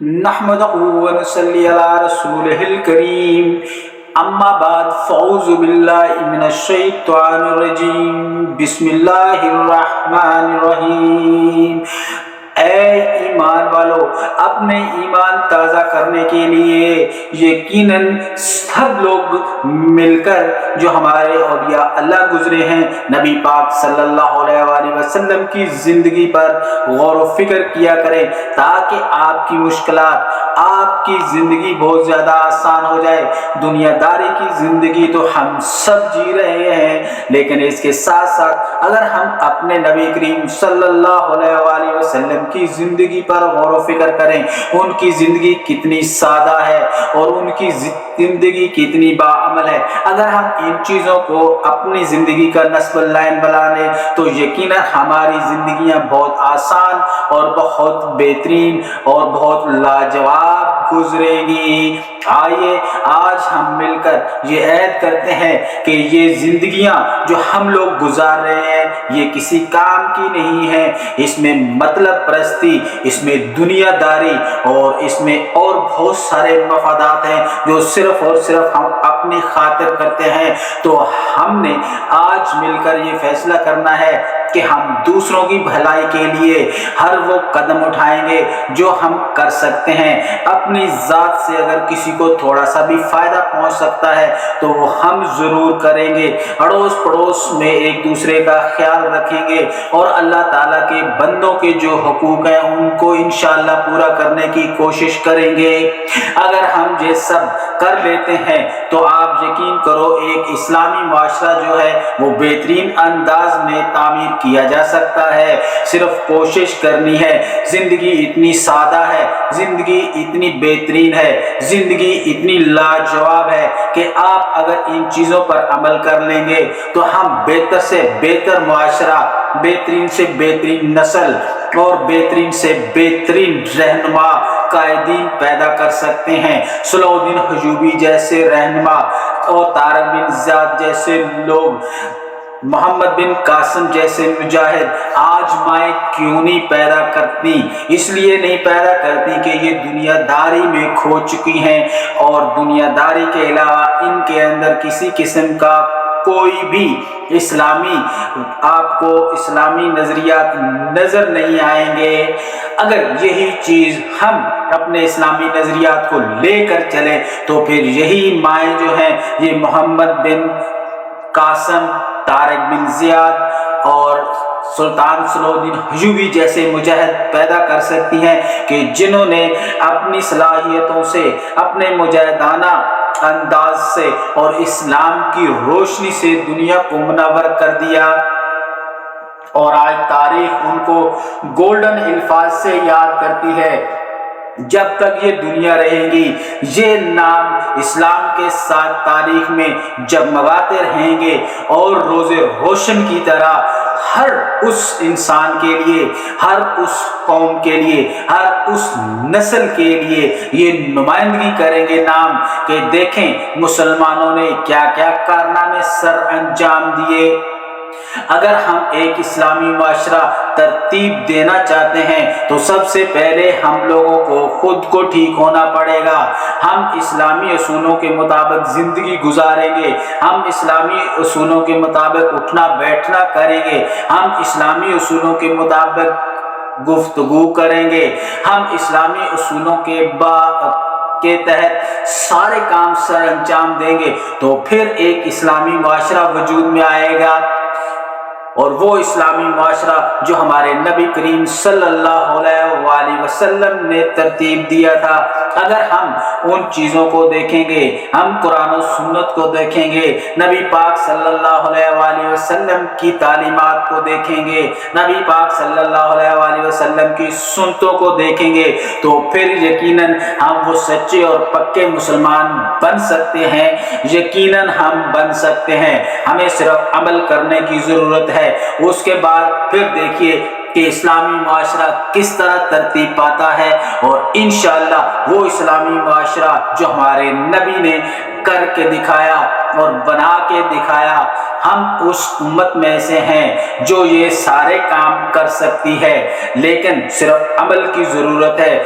नहमदहु व नसल्ली अला रसूलिहिल करीम अम्मा बाद फ़अऊज़ु बिल्लाहि मिनश शैतानिर रजीम बिस्मिल्लाहिर रहमानिर रहीम। ऐ ईमान वालो, अपने ईमान ताज़ा करने के लिए यकीनन सब लोग मिलकर जो हमारे औलिया अल्लाह गुजरे हैं, नबी पाक सल्लल्लाहु अलैहि वसल्लम की ज़िंदगी पर गौर व फिक्र किया करें, ताकि आपकी मुश्किलात, आपकी ज़िंदगी बहुत ज़्यादा आसान हो जाए। दुनियादारी की ज़िंदगी तो हम सब जी रहे हैं, लेकिन इसके साथ साथ अगर हम अपने नबी करीम सल्लल्लाहु अलैहि वसल्लम की ज़िंदगी पर गौर व फिक्र करें, उनकी ज़िंदगी कितनी सादा है और उनकी ज़िंदगी कितनी बाअमल है। अगर हम इन चीज़ों को अपनी ज़िंदगी का नस्ब लाइन बना लें तो यकीनन हमारी ज़िंदगियां बहुत आसान और बहुत बेहतरीन और बहुत लाजवाब गुजरेगी। आइए आज हम मिलकर ये ऐद करते हैं कि ये जिंदगियां जो हम लोग गुजार रहे हैं ये किसी काम की नहीं है। इसमें मतलब परस्ती, इसमें दुनियादारी और इसमें और बहुत सारे मफादात हैं जो सिर्फ और सिर्फ हम अपनी खातिर करते हैं। तो हमने आज मिलकर ये फैसला करना है कि हम दूसरों की भलाई के लिए हर वो कदम उठाएंगे जो हम कर सकते हैं। अपनी ज़ात से अगर किसी को थोड़ा सा भी फ़ायदा पहुंच सकता है तो वो हम ज़रूर करेंगे। अड़ोस पड़ोस में एक दूसरे का ख्याल रखेंगे और अल्लाह ताला के बंदों के जो हुकूक हैं उनको इंशाअल्लाह पूरा करने की कोशिश करेंगे। अगर हम ये सब कर लेते हैं तो आप यकीन करो एक इस्लामी माशरा जो है वो बेहतरीन अंदाज में तामीर किया जा सकता है। सिर्फ कोशिश करनी है। जिंदगी इतनी सादा है, जिंदगी इतनी बेहतरीन है, जिंदगी इतनी लाजवाब है कि आप अगर इन चीज़ों पर अमल कर लेंगे तो हम बेहतर से बेहतर मुआशरा, बेहतरीन से बेहतरीन नस्ल और बेहतरीन से बेहतरीन रहनुमा कायदीन पैदा कर सकते हैं। सलाउद्दीन अय्यूबी जैसे रहनुमा और तारिक बिन ज़ियाद जैसे लोग, मोहम्मद बिन कासिम जैसे मुजाहिद आज माएँ क्यों नहीं पैदा करती? इसलिए नहीं पैदा करती कि ये दुनियादारी में खो चुकी हैं और दुनियादारी के अलावा इनके अंदर किसी किस्म का कोई भी आपको इस्लामी नज़रियात नज़र नहीं आएंगे। अगर यही चीज़ हम अपने इस्लामी नज़रियात को लेकर चलें तो फिर यही माएँ जो हैं ये मोहम्मद बिन कासिम, तारिक बिन ज़ियाद और सुल्तान सलाउद्दीन अय्यूबी जैसे मुजाहिद पैदा कर सकती हैं कि जिन्होंने अपनी सलाहियतों से, अपने मुजाहिदाना अंदाज से और इस्लाम की रोशनी से दुनिया को मुनव्वर कर दिया। और आज तारीख उनको गोल्डन अल्फाज से याद करती है। जब तक ये दुनिया रहेगी ये नाम इस्लाम के साथ तारीख में जगमगाते रहेंगे और रोज़े रोशन की तरह हर उस इंसान के लिए, हर उस कौम के लिए, हर उस नस्ल के लिए ये नुमाइंदगी करेंगे नाम कि देखें मुसलमानों ने क्या क्या कारनामे सर अंजाम दिए। अगर हम एक इस्लामी माशरा तरतीब देना चाहते हैं तो सबसे पहले हम लोगों को खुद को ठीक होना पड़ेगा। हम इस्लामी उसूलों के मुताबिक ज़िंदगी गुजारेंगे, हम इस्लामी उसूलों के मुताबिक उठना बैठना करेंगे, हम इस्लामी उसूलों के मुताबिक गुफ्तगू करेंगे, हम इस्लामी उसूलों के तहत सारे काम सर अंजाम देंगे तो फिर एक इस्लामी माशरा वजूद में आएगा। और वो इस्लामी माशरा जो हमारे नबी करीम सल्लल्लाहु अलैहि वसल्लम ने तरतीब दिया था। अगर हम उन चीज़ों को देखेंगे, हम कुरान और सुन्नत को देखेंगे, नबी पाक सल्लल्लाहु अलैहि वसल्लम की तालीमात को देखेंगे, नबी पाक सल्लल्लाहु अलैहि वसल्लम की सुन्नतों को देखेंगे तो फिर यकीनन हम वो सच्चे और पक्के मुसलमान बन सकते हैं। यकीनन हम बन सकते हैं, हमें सिर्फ अमल करने की ज़रूरत है। उसके बाद फिर देखिए कि इस्लामी माशरा किस तरह तरतीब पाता है और इंशाअल्लाह वो इस्लामी माशरा जो हमारे नबी ने करके दिखाया और बना के दिखाया, हम उस उम्मत में से हैं जो ये सारे काम कर सकती है, लेकिन सिर्फ अमल की ज़रूरत है।